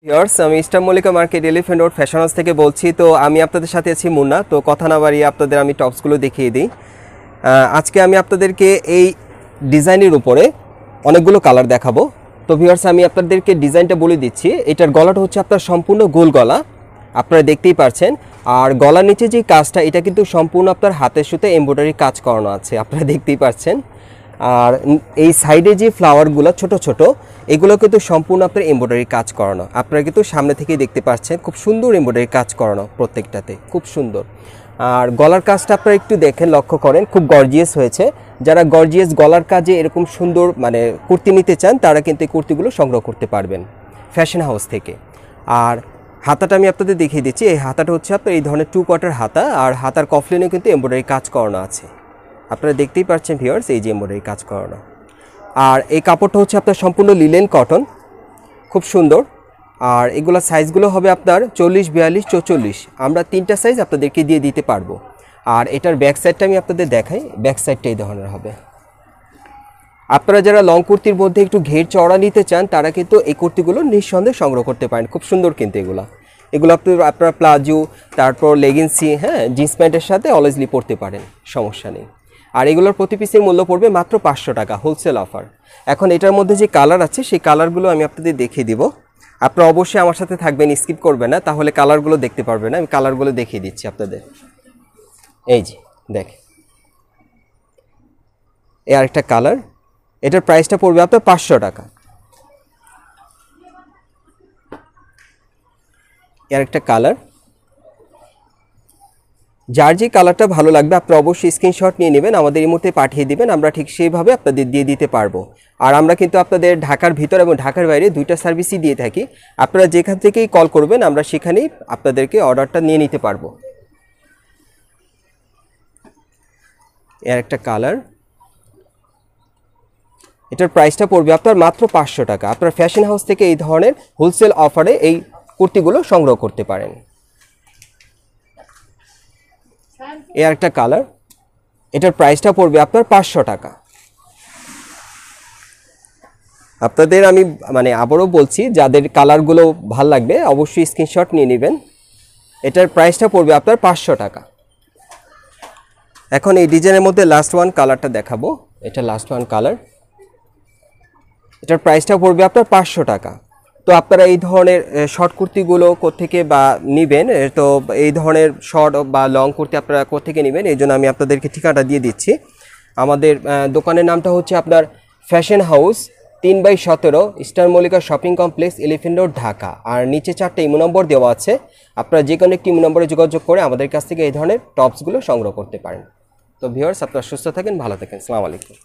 Viewers, আমি star Mallika market elephant road fashion house থেকে বলছি। তো আমি আপনাদের সাথে আছি মুন্না। তো কথা না বাড়িয়ে আপনাদের আমি টপসগুলো দেখিয়ে দিই। আজকে আমি আপনাদেরকে এই ডিজাইনের উপরে অনেকগুলো কালার দেখাবো। তো ভিউয়ার্স, আমি আপনাদেরকে ডিজাইনটা বলে দিচ্ছি। এটার গলাটা হচ্ছে আপনার সম্পূর্ণ গোল গলা, আপনারা দেখতেই পাচ্ছেন। আর গলার নিচে যে কাজটা, এটা কিন্তু সম্পূর্ণ আপনার হাতের সুতে এমব্রয়ডারি কাজ করানো আছে, আপনারা দেখতেই পাচ্ছেন। আর এই সাইডে যে ফ্লাওয়ারগুলো ছোট ছোট, এগুলো কিন্তু সম্পূর্ণ আপনার এমব্রয়ডারি কাজ করানো। আপনারা কিন্তু সামনে থেকেই দেখতে পাচ্ছেন, খুব সুন্দর এমব্রয়ডারি কাজ করানো, প্রত্যেকটাতে খুব সুন্দর। আর গলার কাজটা আপনারা একটু দেখেন, লক্ষ্য করেন, খুব গর্জিয়াস হয়েছে। যারা গর্জিয়াস গলার কাজে এরকম সুন্দর কুর্তি নিতে চান, তারা কিন্তু এই কুর্তিগুলো সংগ্রহ করতে পারবেন ফ্যাশন হাউস থেকে। আর হাতাটা আমি আপনাদের দেখিয়ে দিচ্ছি। এই হাতাটা হচ্ছে আপনার এই ধরনের 2 কোয়ার্টার হাতা, আর হাতার কফলিনেও কিন্তু এমব্রয়ডারি কাজ করানো আছে। আপনারা দেখতেই পাচ্ছেন ভিউয়ার্স, এই যে এমব্রয়ডারি কাজ করানো। আর এই কাপড়টা হচ্ছে আপনার সম্পূর্ণ লিলেন কটন, খুব সুন্দর। আর এগুলো সাইজগুলো হবে আপনার 40, 42, 44। আমরা 3টা সাইজ আপনাদেরকে দিয়ে দিতে পারবো। আর এটার ব্যাক সাইডটা আমি আপনাদের দেখাই। ব্যাক সাইডটা এই ধরনের হবে। আপনারা যারা লং কুর্তির মধ্যে একটু ঘের চওড়া নিতে চান, তারা কিন্তু এই কুর্তিগুলো নিঃসন্দেহে সংগ্রহ করতে পারেন। খুব সুন্দর কিন্তু এগুলো আপনার প্লাজো, তারপর লেগিংসি, জিন্স প্যান্টের সাথে অলওয়েজলি পরতে পারেন, সমস্যা নেই। আর এগুলোর প্রতি পিসের মূল্য পড়বে মাত্র 500 টাকা, হোলসেল অফার। এখন এটার মধ্যে যে কালার আছে, সেই কালারগুলো আমি আপনাদের দেখিয়ে দিব। আপনারা অবশ্যই আমার সাথে থাকবেন, স্কিপ করবেন না, তাহলে কালারগুলো দেখতে পারবেন না। আমি কালারগুলো দেখিয়ে দিচ্ছি আপনাদের। এই যে দেখ, এই আরেকটা কালার, এটার প্রাইসটা পড়বে আপনার 500 টাকা। এর একটা কালার, যার যে কালারটা ভালো লাগবে আপনারা অবশ্যই স্ক্রিনশট নিয়ে নেবেন, আমাদের এই মুহূর্তে পাঠিয়ে দিবেন, আমরা ঠিক সেইভাবে আপনাদের দিয়ে দিতে পারবো। আর আমরা কিন্তু আপনাদের ঢাকার ভিতর এবং ঢাকার বাইরে 2টা সার্ভিসই দিয়ে থাকি। আপনারা যেখান থেকেই কল করবেন, আমরা সেখানেই আপনাদেরকে অর্ডারটা নিয়ে নিতে পারবো। এর একটা কালার, এটার প্রাইসটা পড়বে আপনার মাত্র 500 টাকা। আপনার ফ্যাশন হাউস থেকে এই ধরনের হোলসেল অফারে এই কুর্তিগুলো সংগ্রহ করতে পারেন। এর একটা কালার, এটার প্রাইসটা পড়বে আপনার 500 টাকা। আপনাদের আমি আবারও বলছি, যাদের কালারগুলো ভাল লাগবে অবশ্যই স্ক্রিনশট নিয়ে নেবেন। এটার প্রাইসটা পড়বে আপনার 500 টাকা। এখন এই ডিজাইনের মধ্যে লাস্ট ওয়ান কালারটা দেখাবো। এটা লাস্ট ওয়ান কালার, এটার প্রাইসটা পড়বে আপনার 500 টাকা। তো আপনারা এই ধরনের শর্ট কুর্তিগুলো কোত্থেকে বা নেবেন, তো এই ধরনের শর্ট বা লং কুর্তি আপনারা কোত্থেকে নেবেন, এই জন্য আমি আপনাদেরকে ঠিকানাটা দিয়ে দিচ্ছি। আমাদের দোকানের নামটা হচ্ছে আপনার fashion house 3/17 star Mallika shopping complex, elephant road, Dhaka. আর নিচে 4টা ইমো নম্বর দেওয়া আছে, আপনারা যে কোনো একটি ইমো নম্বরে যোগাযোগ করে আমাদের কাছ থেকে এই ধরনের টপসগুলো সংগ্রহ করতে পারেন। তো ভিউয়ার্স, আপনারা সুস্থ থাকেন, ভালো থাকেন। আসসালামু আলাইকুম।